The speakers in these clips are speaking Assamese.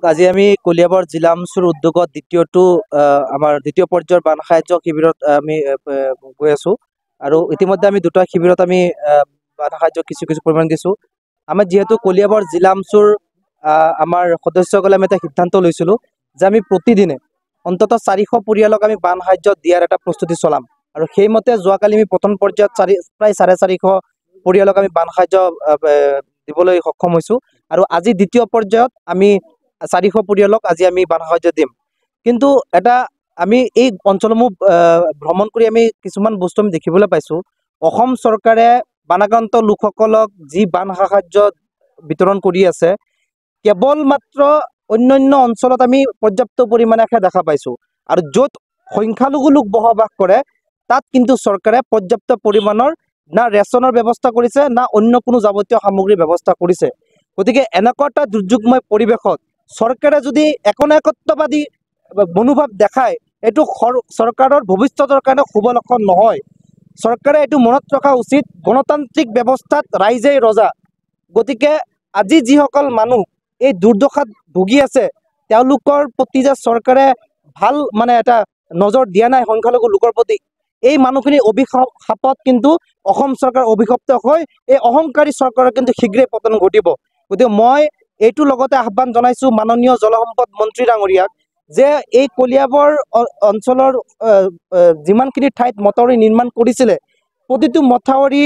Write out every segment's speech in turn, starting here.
আজি আমি কলিয়াবৰ জিলা আমচুৰ উদ্যোগত আমাৰ দ্বিতীয় পৰ্যায়ৰ বান সাহায্য শিবিৰত আমি গৈ আছো আৰু ইতিমধ্যে আমি দুটা শিবিৰত আমি বান সাহায্য কিছু পৰিমাণ দিছো। আমি যেহেতু কলিয়াবৰ জিলা আমচুৰ আমাৰ সদস্যসকলে আমি এটা সিদ্ধান্ত লৈছিলো যে আমি প্ৰতিদিনে অন্তত 400 পৰিয়ালক আমি বান সাহায্য দিয়াৰ এটা প্ৰস্তুতি চলাম আৰু সেইমতে যোৱাকালি আমি প্ৰথম পৰ্যায়ত প্ৰায় 450 পৰিয়ালক আমি বান সাহায্য দিবলৈ সক্ষম হৈছো আৰু আজি দ্বিতীয় পৰ্যায়ত আমি 400 পৰিয়ালক আজি আমি বান সাহায্য দিম। কিন্তু এটা আমি এই অঞ্চলসমূহ ভ্ৰমণ কৰি আমি কিছুমান বস্তু আমি দেখিবলৈ পাইছো। অসম চৰকাৰে বানাক্ৰান্ত লোকসকলক যি বান সাহায্য বিতৰণ কৰি আছে কেৱল মাত্ৰ অন্যান্য অঞ্চলত আমি পৰ্যাপ্ত পৰিমাণে দেখা পাইছো আৰু য'ত সংখ্যালঘু লোক বসবাস কৰে তাত কিন্তু চৰকাৰে পৰ্যাপ্ত পৰিমাণৰ না ৰেচনৰ ব্যৱস্থা কৰিছে না অন্য কোনো যাৱতীয় সামগ্ৰীৰ ব্যৱস্থা কৰিছে। গতিকে এনেকুৱা এটা দুৰ্যোগময় পৰিৱেশত চৰকাৰে যদি একনায়কত্ববাদী মনোভাৱ দেখায় এইটো চৰকাৰৰ ভৱিষ্যতৰ কাৰণে শুভ লক্ষণ নহয়। চৰকাৰে এইটো মনত ৰখা উচিত, গণতান্ত্ৰিক ব্যৱস্থাত ৰাইজেই ৰজা। গতিকে আজি যিসকল মানুহ এই দুৰ্দশাত ভুগি আছে তেওঁলোকৰ প্ৰতি যে চৰকাৰে ভাল এটা নজৰ দিয়া নাই সংখ্যালঘু লোকৰ প্ৰতি, এই মানুহখিনি অভিশাপত কিন্তু অসম চৰকাৰ অভিশপ্ত হৈ এই অহংকাৰী চৰকাৰৰ কিন্তু শীঘ্ৰে পতন ঘটিব। গতিকে মই এইটো লগতে আহ্বান জনাইছো মাননীয় জলসম্পদ মন্ত্ৰী ডাঙৰীয়াক যে এই কলিয়াবৰ অঞ্চলৰ যিমানখিনি ঠাইত মথাউৰি নিৰ্মাণ কৰিছিলে প্ৰতিটো মথাউৰি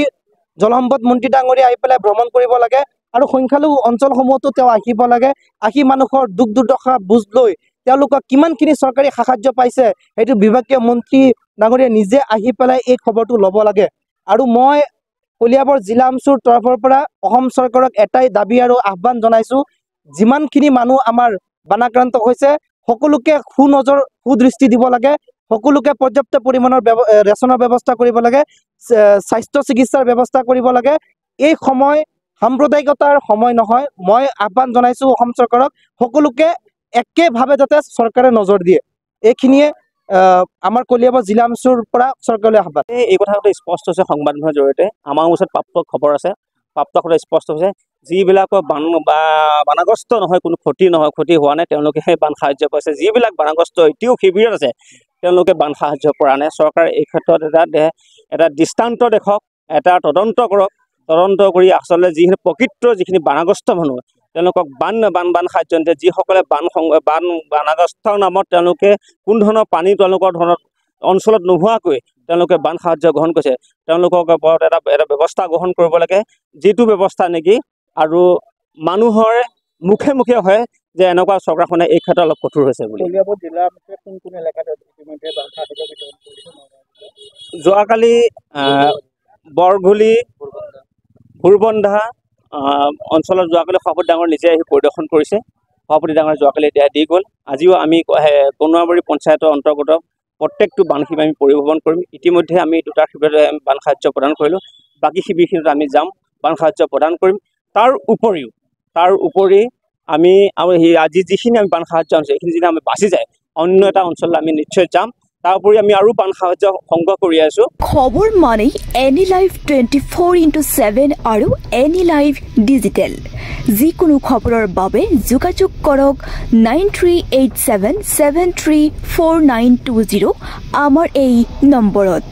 জলসম্পদ মন্ত্ৰী ডাঙৰীয়া আহি পেলাই ভ্ৰমণ কৰিব লাগে আৰু সংখ্যালঘু অঞ্চলসমূহতো তেওঁ আহিব লাগে, আহি মানুহৰ দুখ দুৰ্দশা বুজ লৈ তেওঁলোকক কিমানখিনি চৰকাৰী সাহায্য পাইছে সেইটো বিভাগীয় মন্ত্ৰী ডাঙৰীয়া নিজে আহি পেলাই এই খবৰটো ল'ব লাগে। আৰু মই কলিয়াবৰ জিলা আমচুৰ তৰফৰ পৰা অসম চৰকাৰক এটাই দাবী আৰু আহ্বান জনাইছো, যিমানখিনি মানুহ আমাৰ বানাক্ৰান্ত হৈছে সকলোকে সুদৃষ্টি দিব লাগে, সকলোকে পৰ্যাপ্ত পৰিমাণৰ ৰেচনৰ ব্যৱস্থা কৰিব লাগে, স্বাস্থ্য চিকিৎসাৰ ব্যৱস্থা কৰিব লাগে। এই সময় সাম্প্ৰদায়িকতাৰ সময় নহয়। মই আহ্বান জনাইছো অসম চৰকাৰক সকলোকে একেভাৱে যাতে চৰকাৰে নজৰ দিয়ে। এইখিনিয়ে আমাৰ কলিয়াবৰ জিলা আমচুৰ পৰা চৰকাৰলৈ আহ্বান। এই কথাটো স্পষ্ট হৈছে সংবাদ মাধ্যমৰ জৰিয়তে, আমাৰ ওচৰত প্ৰাপ্ত খবৰ আছে, প্ৰাপ্ত খবৰ স্পষ্ট হৈছে যিবিলাকৰ বানগ্ৰস্ত নহয়, কোনো ক্ষতি হোৱা নাই তেওঁলোকেহে বান সাহায্য পাইছে। যিবিলাক বানগ্ৰস্ত এতিয়াও শিবিৰত আছে তেওঁলোকে বান সাহায্য পৰা নাই। চৰকাৰে এই ক্ষেত্ৰত এটা দৃষ্টান্ত দেখক, এটা তদন্ত কৰক, তদন্ত কৰি আচলতে যিখিনি প্ৰকৃত যিখিনি বানগ্ৰস্ত মানুহ তেওঁলোকক বান সাহায্য নিদিয়ে। যিসকলে বানগ্ৰস্তৰ নামত তেওঁলোকে কোনো ধৰণৰ পানী তেওঁলোকৰ অঞ্চলত নোহোৱাকৈ তেওঁলোকে বান সাহায্য গ্ৰহণ কৰিছে, তেওঁলোকক ওপৰত এটা ব্যৱস্থা গ্ৰহণ কৰিব লাগে, যিটো ব্যৱস্থা নেকি আৰু মানুহৰ মুখে মুখে হয় যে এনেকুৱা চৰকাৰখনে এই ক্ষেত্ৰত অলপ কঠোৰ হৈছে বুলি। যোৱাকালি বৰঘুলি ভোৰবন্ধা অঞ্চলত যোৱাকালি সভাপতি ডাঙৰ নিজে আহি পৰিদৰ্শন কৰিছে। সভাপতি ডাঙৰ যোৱাকালি দি গ'ল। আজিও আমি কনুৱাবাৰী পঞ্চায়তৰ অন্তৰ্গত প্ৰত্যেকটো বান শিবিৰ আমি পৰিভ্ৰমণ কৰিম। ইতিমধ্যে আমি দুটা শিবিৰত বান সাহায্য প্ৰদান কৰিলোঁ, বাকী শিবিৰখিনিত আমি যাম, বান সাহায্য প্ৰদান কৰিম। তাৰ উপৰি আমি আজি যিখিনি আমি বান সাহায্য আনিছোঁ এইখিনি যদি আমি বাচি যায় অন্য এটা অঞ্চললৈ আমি নিশ্চয় যাম। তাৰ উপৰি আমি আৰু বান সাহায্য সংগ্ৰহ কৰি আছোঁ। খবৰ মানে এনি লাইভ 24/7 আৰু এনি লাইভ ডিজিটেল। যিকোনো খবৰৰ বাবে যোগাযোগ কৰক 9387734920 আমাৰ এই নম্বৰত।